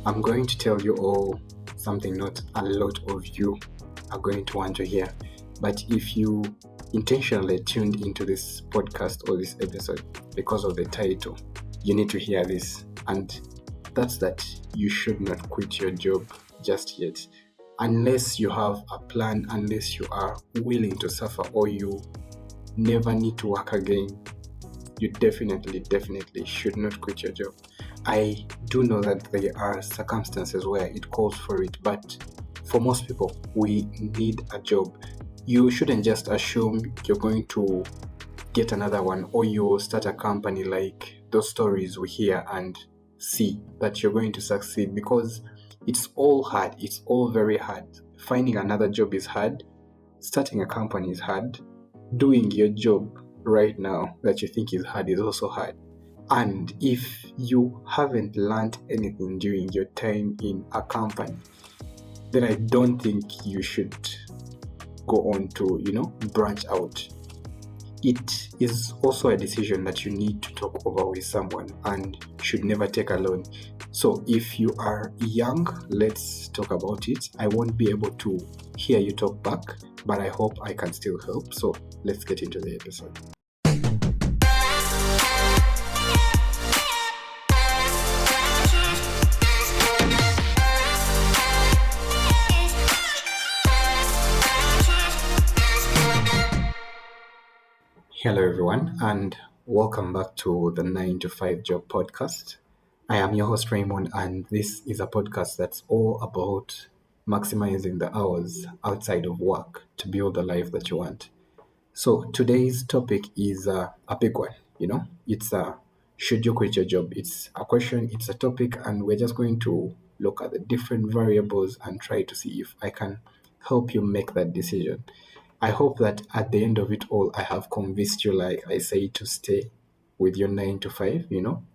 I'm going to tell you all something not a lot of you are going to want to hear. But if you intentionally tuned into this podcast or this episode because of the title, you need to hear this. And that's that you should not quit your job just yet. Unless you have a plan, unless you are willing to suffer or you never need to work again, you definitely should not quit your job. I do know that there are circumstances where it calls for it, but for most people, we need a job. You shouldn't just assume you're going to get another one or you start a company like those stories we hear and see that you're going to succeed, because it's all hard. It's all very hard. Finding another job is hard. Starting a company is hard. Doing your job right now that you think is hard is also hard. And if you haven't learned anything during your time in a company, then I don't think you should go on to, branch out. It is also a decision that you need to talk over with someone and should never take alone. So if you are young, let's talk about it. I won't be able to hear you talk back, but I hope I can still help. So let's get into the episode. Hello everyone, and welcome back to the 9 to 5 Job Podcast. I am your host Raymond, and this is a podcast that's all about maximizing the hours outside of work to build the life that you want. So today's topic is a big one. It's should you quit your job? It's a question, it's a topic, and we're just going to look at the different variables and try to see if I can help you make that decision. I hope that at the end of it all, I have convinced you, like I say, to stay with your 9 to 5,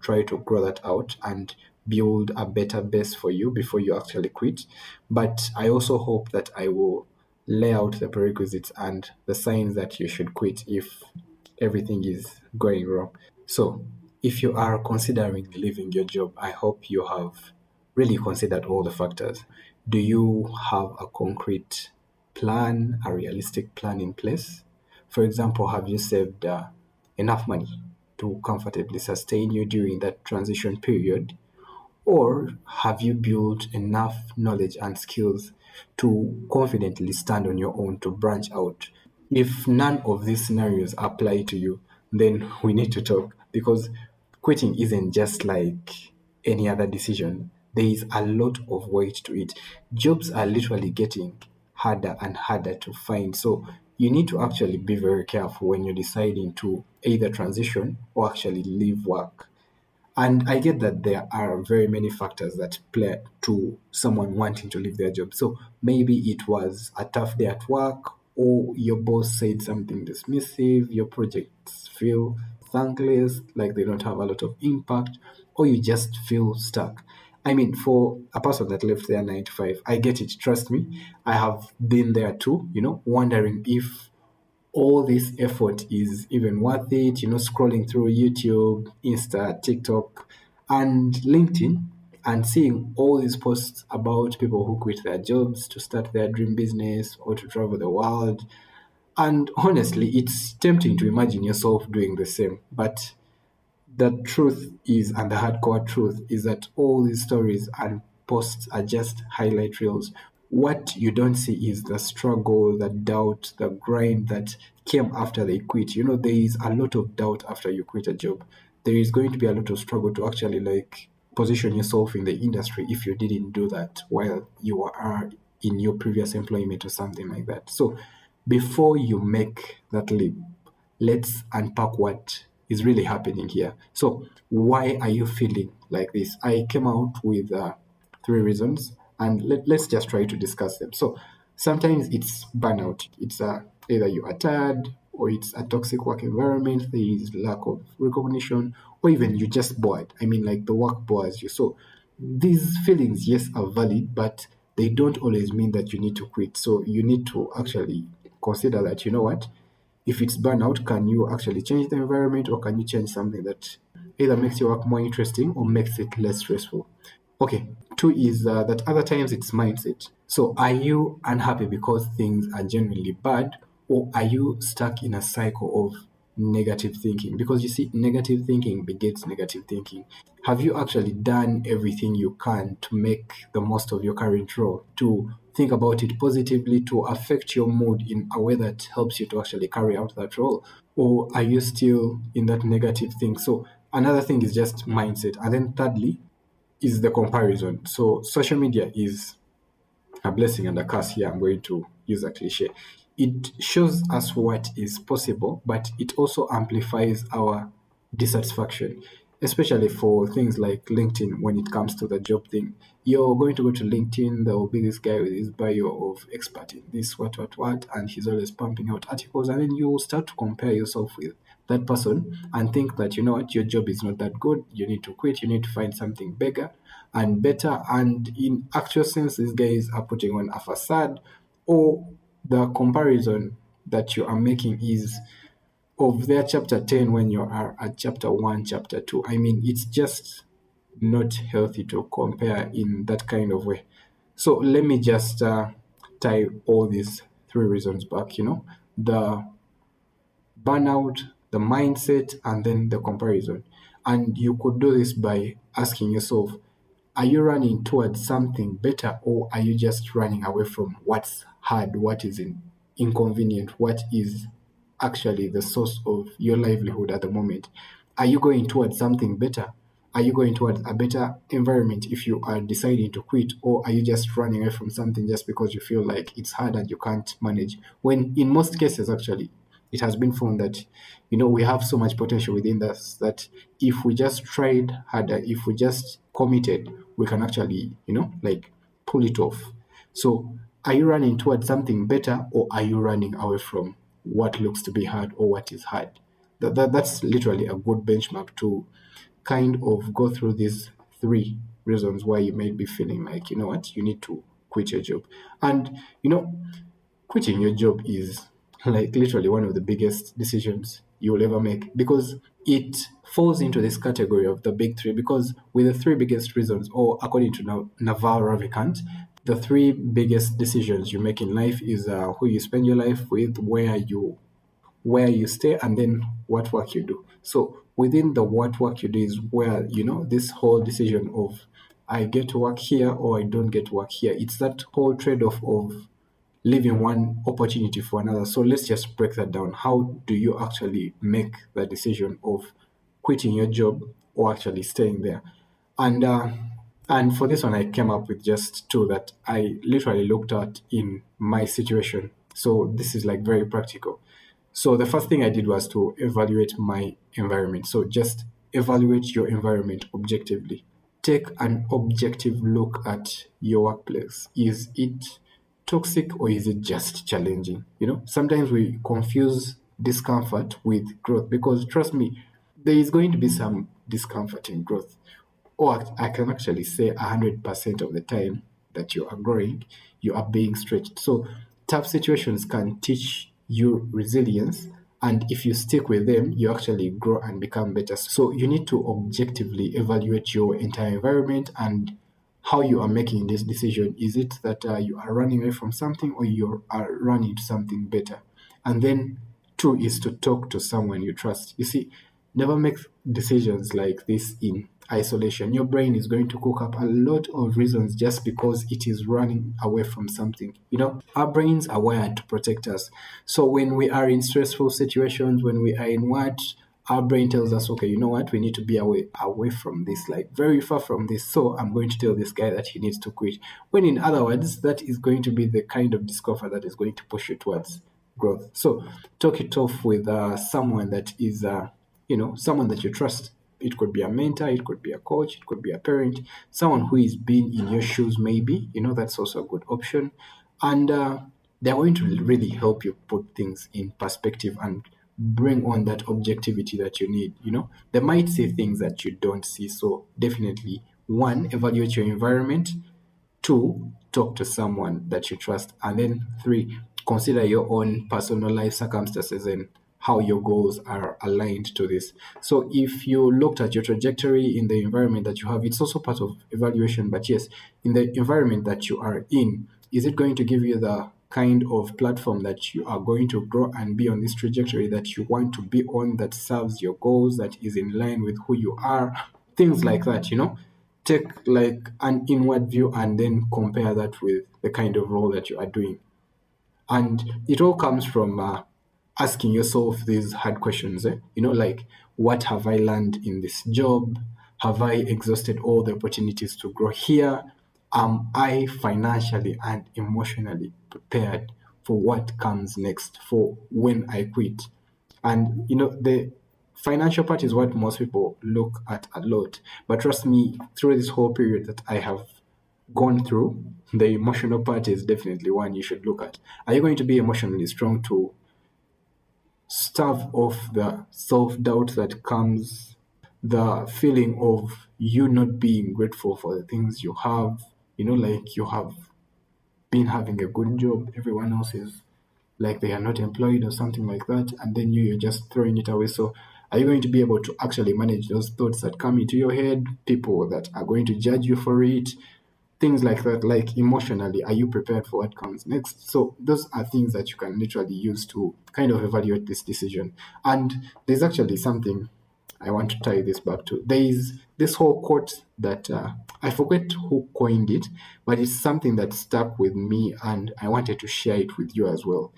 try to grow that out and build a better base for you before you actually quit. But I also hope that I will lay out the prerequisites and the signs that you should quit if everything is going wrong. So if you are considering leaving your job, I hope you have really considered all the factors. Do you have a concrete plan, a realistic plan in place? For example, have you saved enough money to comfortably sustain you during that transition period? Or have you built enough knowledge and skills to confidently stand on your own to branch out? If none of these scenarios apply to you, then we need to talk, because quitting isn't just like any other decision. There is a lot of weight to it. Jobs are literally getting harder and harder to find. So you need to actually be very careful when you're deciding to either transition or actually leave work. And I get that there are very many factors that play to someone wanting to leave their job. So maybe it was a tough day at work, or your boss said something dismissive, your projects feel thankless, like they don't have a lot of impact, or you just feel stuck. I mean, for a person that left their 9 to 5, I get it. Trust me, I have been there too, wondering if all this effort is even worth it, scrolling through YouTube, Insta, TikTok, and LinkedIn, and seeing all these posts about people who quit their jobs to start their dream business or to travel the world. And honestly, it's tempting to imagine yourself doing the same. But the truth is, and the hardcore truth is, that all these stories and posts are just highlight reels. What you don't see is the struggle, the doubt, the grind that came after they quit. There is a lot of doubt after you quit a job. There is going to be a lot of struggle to actually position yourself in the industry if you didn't do that while you are in your previous employment or something like that. So before you make that leap, let's unpack what is really happening here. So why are you feeling like this? I came out with 3 reasons, and let's just try to discuss them. So sometimes it's burnout. It's either you are tired, or it's a toxic work environment, there is lack of recognition, or even you're just bored. I mean, like the work bores you. So these feelings, yes, are valid, but they don't always mean that you need to quit. So you need to actually consider that, if it's burnout, can you actually change the environment, or can you change something that either makes your work more interesting or makes it less stressful? Okay, two is that other times it's mindset. So are you unhappy because things are genuinely bad, or are you stuck in a cycle of negative thinking? Because you see, negative thinking begets negative thinking. Have you actually done everything you can to make the most of your current role, to think about it positively, to affect your mood in a way that helps you to actually carry out that role? Or are you still in that negative thing? So another thing is just mindset. And then thirdly, is the comparison. So social media is a blessing and a curse here. I'm going to use a cliche. It shows us what is possible, but it also amplifies our dissatisfaction, especially for things like LinkedIn when it comes to the job thing. You're going to go to LinkedIn, there will be this guy with his bio of expert in this, what, and he's always pumping out articles, and then you start to compare yourself with that person and think that, you know what, your job is not that good, you need to quit, you need to find something bigger and better. And in actual sense, these guys are putting on a facade, or the comparison that you are making is of their chapter 10 when you are at chapter 1, chapter 2. I mean, it's just not healthy to compare in that kind of way. So let me just tie all these three reasons back, the burnout, the mindset, and then the comparison. And you could do this by asking yourself, are you running towards something better, or are you just running away from what's hard, what is inconvenient, what is actually the source of your livelihood at the moment? Are you going towards something better? Are you going towards a better environment if you are deciding to quit, or are you just running away from something just because you feel like it's hard and you can't manage? When in most cases, actually, it has been found that we have so much potential within us that if we just tried harder, if we just committed, we can actually like pull it off. So are you running towards something better, or are you running away from what looks to be hard or what is hard? That's literally a good benchmark to kind of go through these three reasons why you may be feeling like, you know what, you need to quit your job. And quitting your job is like literally one of the biggest decisions you'll ever make, because it falls into this category of the big three. Because with the three biggest reasons, or according to Naval Ravikant, the three biggest decisions you make in life is who you spend your life with, where you stay, and then what work you do. So within the what work you do is where this whole decision of I get to work here or I don't get to work here. It's that whole trade-off of leaving one opportunity for another. So let's just break that down. How do you actually make the decision of quitting your job or actually staying there? And for this one, I came up with just two that I literally looked at in my situation. So this is like very practical. So the first thing I did was to evaluate my environment. So just evaluate your environment objectively. Take an objective look at your workplace. Is it toxic, or is it just challenging? Sometimes we confuse discomfort with growth, because trust me, there is going to be some discomfort in growth. Or I can actually say 100% of the time that you are growing, you are being stretched. So tough situations can teach you resilience, and if you stick with them, you actually grow and become better. So you need to objectively evaluate your entire environment and how you are making this decision. Is it that you are running away from something, or you are running to something better? And then two is to talk to someone you trust. You see, never make decisions like this in isolation. Your brain is going to cook up a lot of reasons just because it is running away from something. Our brains are wired to protect us. So when we are in stressful situations, when we are in what, our brain tells us, okay, you know what, we need to be away from this, like very far from this. So I'm going to tell this guy that he needs to quit. When in other words, that is going to be the kind of discomfort that is going to push you towards growth. So talk it off with someone that is someone that you trust. It could be a mentor, it could be a coach, it could be a parent, someone who is been in your shoes, maybe. That's also a good option. And they're going to really help you put things in perspective and bring on that objectivity that you need. They might say things that you don't see. So definitely, one, evaluate your environment. Two, talk to someone that you trust. And then three, consider your own personal life circumstances and how your goals are aligned to this. So if you looked at your trajectory in the environment that you have, it's also part of evaluation. But yes, in the environment that you are in, is it going to give you the kind of platform that you are going to grow and be on this trajectory that you want to be on, that serves your goals, that is in line with who you are, things like that, take like an inward view and then compare that with the kind of role that you are doing. And it all comes from asking yourself these hard questions, like, what have I learned in this job? Have I exhausted all the opportunities to grow here? Am I financially and emotionally prepared for what comes next, for when I quit? And the financial part is what most people look at a lot. But trust me, through this whole period that I have gone through, the emotional part is definitely one you should look at. Are you going to be emotionally strong to stave off the self-doubt that comes, the feeling of you not being grateful for the things you have, like you have been having a good job, everyone else is like they are not employed or something like that, and then you're just throwing it away. So are you going to be able to actually manage those thoughts that come into your head, people that are going to judge you for it, things like that? Like, emotionally, are you prepared for what comes next? So those are things that you can literally use to kind of evaluate this decision. And there's actually something I want to tie this back to. There is this whole quote that I forget who coined it, but it's something that stuck with me and I wanted to share it with you as well.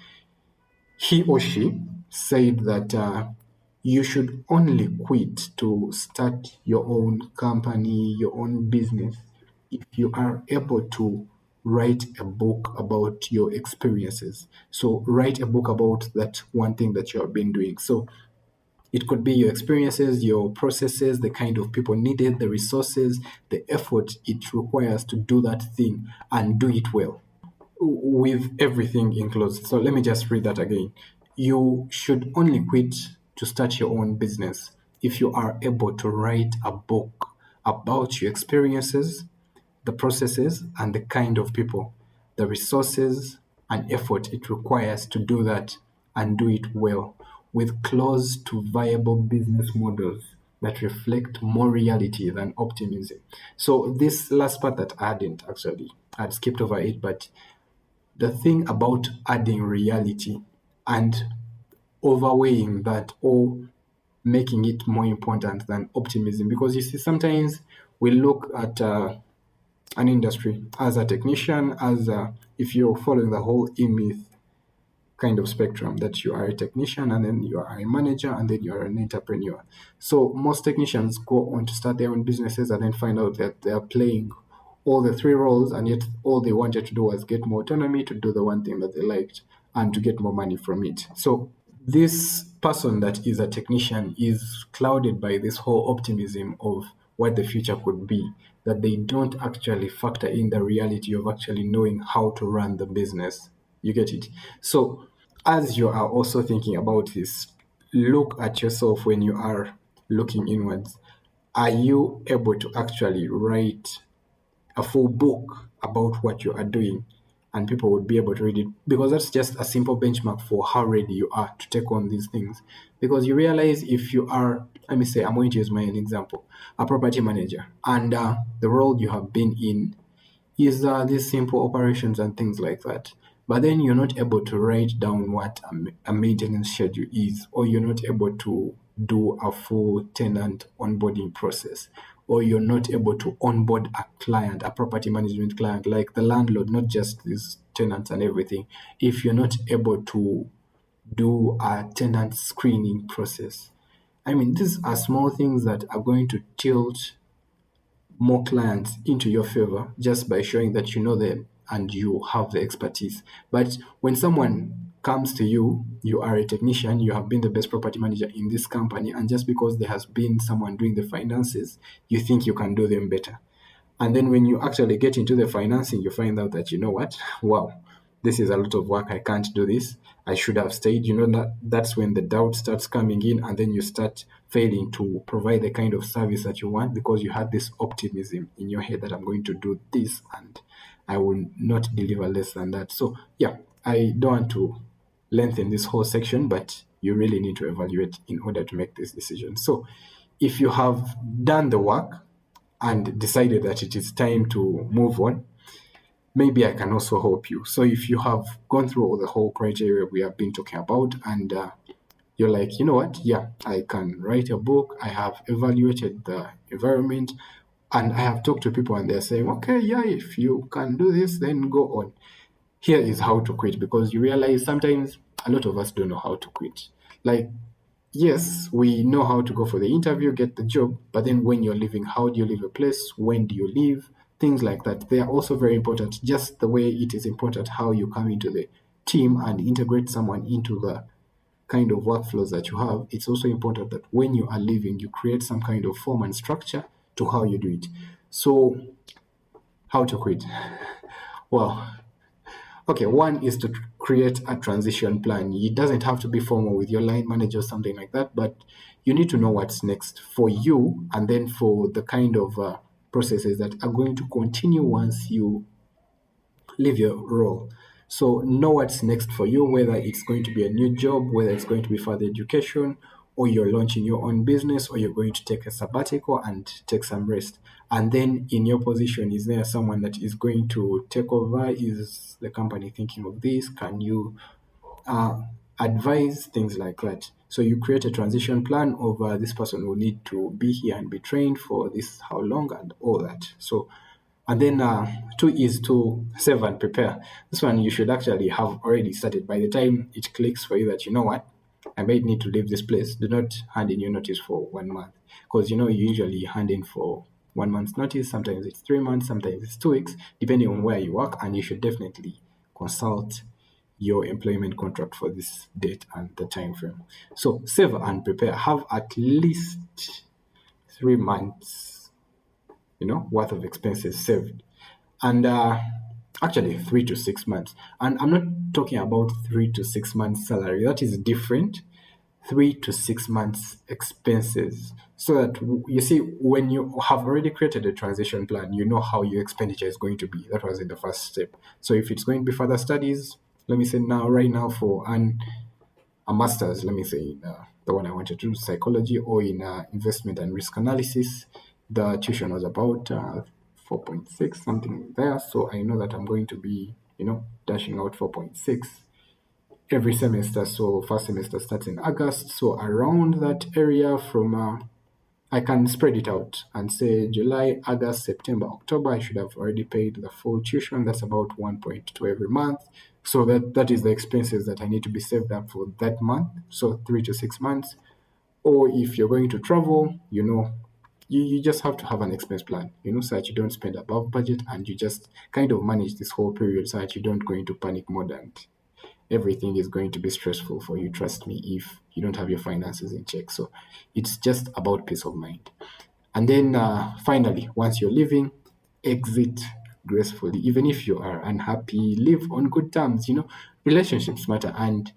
He or she said that you should only quit to start your own company, your own business, if you are able to write a book about your experiences. So write a book about that one thing that you have been doing. So it could be your experiences, your processes, the kind of people needed, the resources, the effort it requires to do that thing and do it well, with everything enclosed. So let me just read that again. You should only quit to start your own business if you are able to write a book about your experiences, the processes, and the kind of people, the resources and effort it requires to do that and do it well, with close to viable business models that reflect more reality than optimism. So this last part that I hadn't actually, I'd skipped over it, but the thing about adding reality and overweighing that, or making it more important than optimism, because you see, sometimes we look at an industry as a technician, if you're following the whole E-Myth kind of spectrum, that you are a technician and then you are a manager and then you are an entrepreneur. So most technicians go on to start their own businesses and then find out that they are playing all the three roles, and yet all they wanted to do was get more autonomy to do the one thing that they liked and to get more money from it. So this person that is a technician is clouded by this whole optimism of what the future could be, that they don't actually factor in the reality of actually knowing how to run the business. You get it? So as you are also thinking about this, look at yourself when you are looking inwards. Are you able to actually write a full book about what you are doing, and people would be able to read it? Because that's just a simple benchmark for how ready you are to take on these things. Because you realize, if you are, let me say, I'm going to use my own example, a property manager, and the role you have been in is these simple operations and things like that. But then you're not able to write down what a maintenance schedule is, or you're not able to do a full tenant onboarding process, or you're not able to onboard a client, a property management client, like the landlord, not just these tenants and everything. If you're not able to do a tenant screening process, I mean, these are small things that are going to tilt more clients into your favor just by showing that you know them and you have the expertise. But when someone comes to you, you are a technician, you have been the best property manager in this company, and just because there has been someone doing the finances, you think you can do them better. And then when you actually get into the financing, you find out that, you know what, wow, this is a lot of work. I can't do this. I should have stayed. That's when the doubt starts coming in, and then you start failing to provide the kind of service that you want, because you had this optimism in your head that I'm going to do this and I will not deliver less than that. So yeah, I don't want to lengthen this whole section, but you really need to evaluate in order to make this decision. So if you have done the work and decided that it is time to move on, maybe I can also help you. So if you have gone through all the whole criteria we have been talking about, and you're like, you know what, yeah, I can write a book, I have evaluated the environment, and I have talked to people and they're saying, okay, yeah, if you can do this, then go on. Here is how to quit, because you realize sometimes a lot of us don't know how to quit. Like, yes, we know how to go for the interview, get the job, but then when you're leaving, how do you leave a place? When do you leave? Things like that. They are also very important, just the way it is important how you come into the team and integrate someone into the kind of workflows that you have. It's also important that when you are leaving, you create some kind of form and structure to how you do it. So, how to quit? Well, okay, one is to create a transition plan. It doesn't have to be formal with your line manager or something like that, but you need to know what's next for you and then for the kind of processes that are going to continue once you leave your role. So know what's next for you, whether it's going to be a new job, whether it's going to be further education, or you're launching your own business, or you're going to take a sabbatical and take some rest. And then in your position, is there someone that is going to take over? Is the company thinking of this? Can you advise? Things like that. So you create a transition plan of this person will need to be here and be trained for this, how long, and all that. So and then two is to save and prepare. This one you should actually have already started. By the time it clicks for you that, you know what, I may need to leave this place, do not hand in your notice for 1 month. Because, you usually hand in for 1 month's notice. Sometimes it's 3 months, sometimes it's 2 weeks, depending on where you work. And you should definitely consult your employment contract for this date and the time frame. So save and prepare. Have at least 3 months worth of expenses saved. And actually 3 to 6 months. And I'm not talking about 3 to 6 months salary. That is different. 3 to 6 months expenses. So that you see, when you have already created a transition plan, you know how your expenditure is going to be. That was in the first step. So if it's going to be further studies, let me say right now for a master's, let me say in the one I wanted to do, psychology, or in investment and risk analysis, the tuition was about 4.6, something there. So I know that I'm going to be, dashing out 4.6 every semester. So first semester starts in August. So around that area from, I can spread it out and say July, August, September, October, I should have already paid the full tuition. That's about 1.2 every month. So that is the expenses that I need to be saved up for that month. So 3 to 6 months. Or if you're going to travel, you just have to have an expense plan, so that you don't spend above budget, and you just kind of manage this whole period so that you don't go into panic mode and everything is going to be stressful for you. Trust me, if you don't have your finances in check. So it's just about peace of mind. And then finally, once you're leaving, exit gracefully. Even if you are unhappy, live on good terms. Relationships matter, and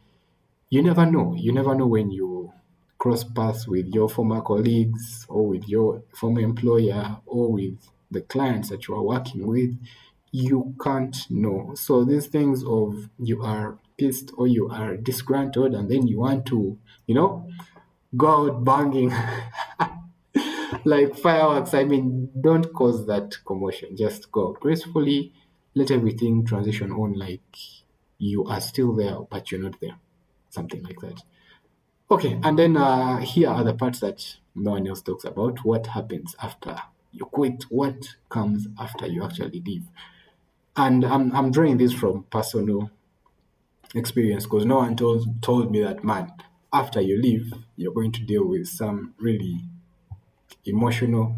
you never know. You never know when you cross paths with your former colleagues, or with your former employer, or with the clients that you are working with. You can't know. So these things of you are pissed or you are disgruntled and then you want to, go out banging like fireworks. I mean, don't cause that commotion. Just go out gracefully. Let everything transition on like you are still there, but you're not there. Something like that. Okay, and then here are the parts that no one else talks about. What happens after you quit? What comes after you actually leave? And I'm drawing this from personal experience, because no one told me that, man, after you leave, you're going to deal with some really emotional.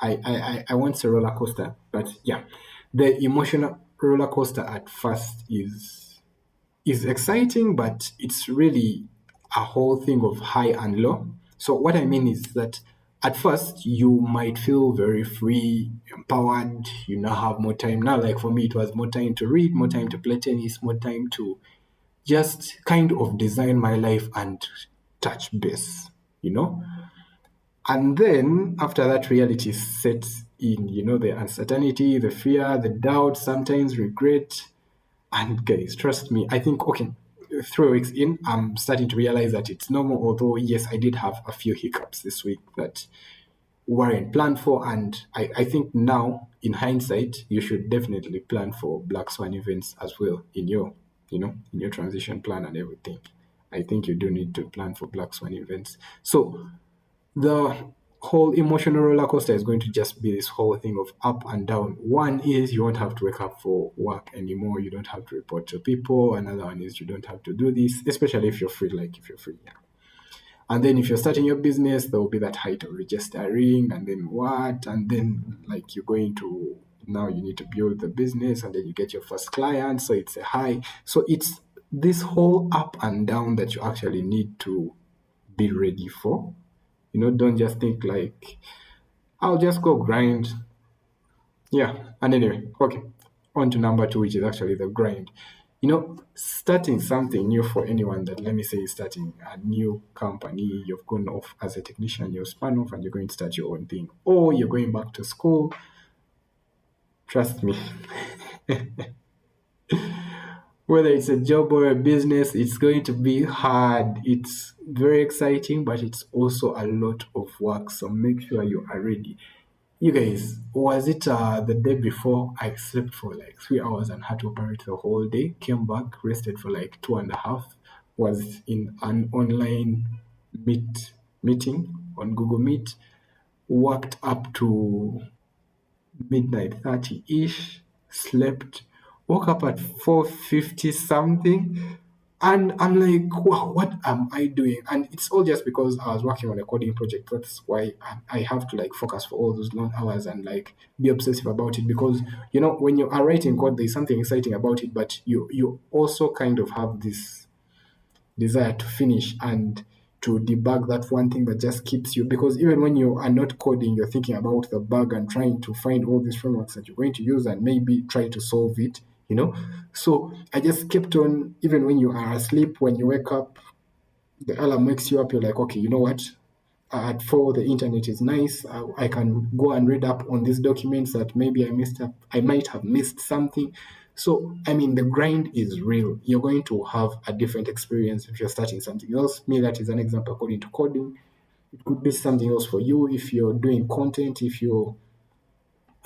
I want a roller coaster, but yeah, the emotional roller coaster at first is exciting, but it's really a whole thing of high and low. So what I mean is that at first you might feel very free, empowered, you now have more time. Now, like for me, it was more time to read, more time to play tennis, more time to just kind of design my life and touch base, And then after that, reality sets in, the uncertainty, the fear, the doubt, sometimes regret. And guys, trust me, I think, okay, 3 weeks in, I'm starting to realize that it's normal. Although yes, I did have a few hiccups this week that weren't planned for, and I think now in hindsight you should definitely plan for black swan events as well in your in your transition plan and everything. I think you do need to plan for black swan events. So the whole emotional roller coaster is going to just be this whole thing of up and down. One is you won't have to wake up for work anymore, you don't have to report to people. Another one is you don't have to do this, especially if you're free, like if you're free, yeah. And then if you're starting your business, there will be that height of registering, and then what? And then like you're going to now you need to build the business, and then you get your first client. So it's a high. So it's this whole up and down that you actually need to be ready for. Don't just think like I'll just go grind. Yeah. And anyway, okay. On to number two, which is actually the grind. Starting something new for anyone that, let me say, is starting a new company, you've gone off as a technician, you're spun off and you're going to start your own thing, or you're going back to school. Trust me, whether it's a job or a business, it's going to be hard. It's very exciting, but it's also a lot of work. So make sure you are ready. You guys, was it the day before I slept for like 3 hours and had to operate the whole day? Came back, rested for like 2.5, was in an online meeting on Google Meet, worked up to midnight 30-ish, slept, woke up at 4:50 something, and I'm like, wow, what am I doing? And it's all just because I was working on a coding project. That's why I have to like focus for all those long hours and like be obsessive about it. Because when you are writing code, there's something exciting about it, but you also kind of have this desire to finish and to debug that one thing that just keeps you, because even when you are not coding, you're thinking about the bug and trying to find all these frameworks that you're going to use and maybe try to solve it. So I just kept on, even when you are asleep, when you wake up, the alarm wakes you up, you're like, okay, you know what? At 4, the internet is nice. I can go and read up on these documents that maybe I might have missed something. So, I mean, the grind is real. You're going to have a different experience if you're starting something else. Me, that is an example according to coding. It could be something else for you if you're doing content, if you're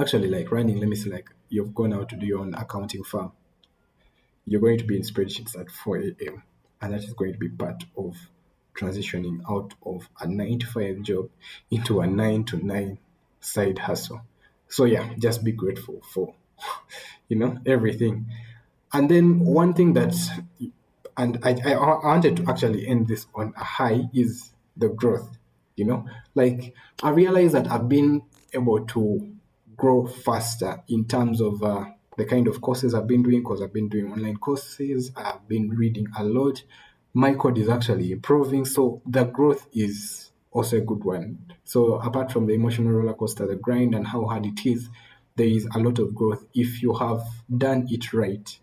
actually like running, let me say, like you've gone out to do your own accounting firm. You're going to be in spreadsheets at 4 a.m. And that is going to be part of transitioning out of a 9 to 5 job into a 9 to 9 side hustle. So yeah, just be grateful for, everything. And then one thing and I wanted to actually end this on a high, is the growth. Like I realized that I've been able to grow faster in terms of the kind of courses I've been doing, because I've been doing online courses, I've been reading a lot. My code is actually improving, so the growth is also a good one. So apart from the emotional roller coaster, the grind and how hard it is, there is a lot of growth if you have done it right.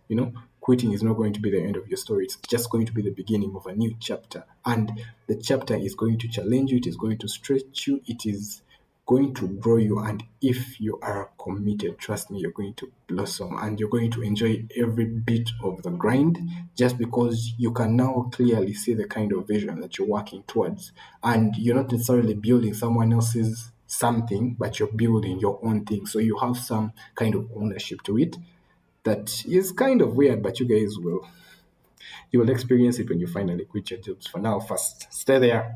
Quitting is not going to be the end of your story. It's just going to be the beginning of a new chapter, and the chapter is going to challenge you, it is going to stretch you, it is going to grow you. And if you are committed, trust me, you're going to blossom and you're going to enjoy every bit of the grind, just because you can now clearly see the kind of vision that you're working towards. And you're not necessarily building someone else's something, but you're building your own thing. So you have some kind of ownership to it. That is kind of weird, but you will experience it when you finally quit your jobs. For now, first stay there.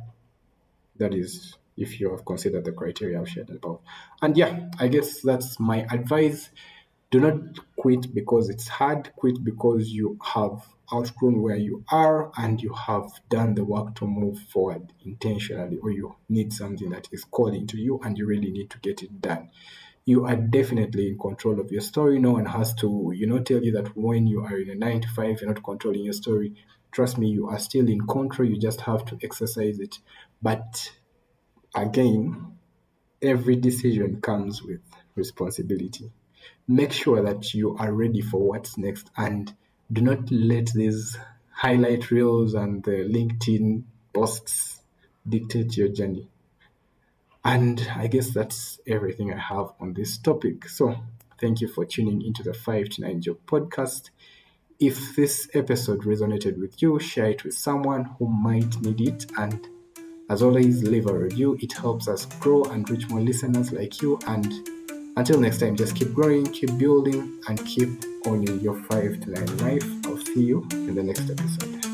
That is, if you have considered the criteria I've shared above. And yeah, I guess that's my advice. Do not quit because it's hard. Quit because you have outgrown where you are and you have done the work to move forward intentionally, or you need something that is calling to you and you really need to get it done. You are definitely in control of your story. No one has to, tell you that when you are in a 9 to 5, you're not controlling your story. Trust me, you are still in control. You just have to exercise it. But again, every decision comes with responsibility. Make sure that you are ready for what's next, and do not let these highlight reels and the LinkedIn posts dictate your journey. And I guess that's everything I have on this topic. So thank you for tuning into the 5 to 9 Job podcast. If this episode resonated with you, share it with someone who might need it. And as always, leave a review. It helps us grow and reach more listeners like you. And until next time, just keep growing, keep building, and keep owning your 5 to 9 life. I'll see you in the next episode.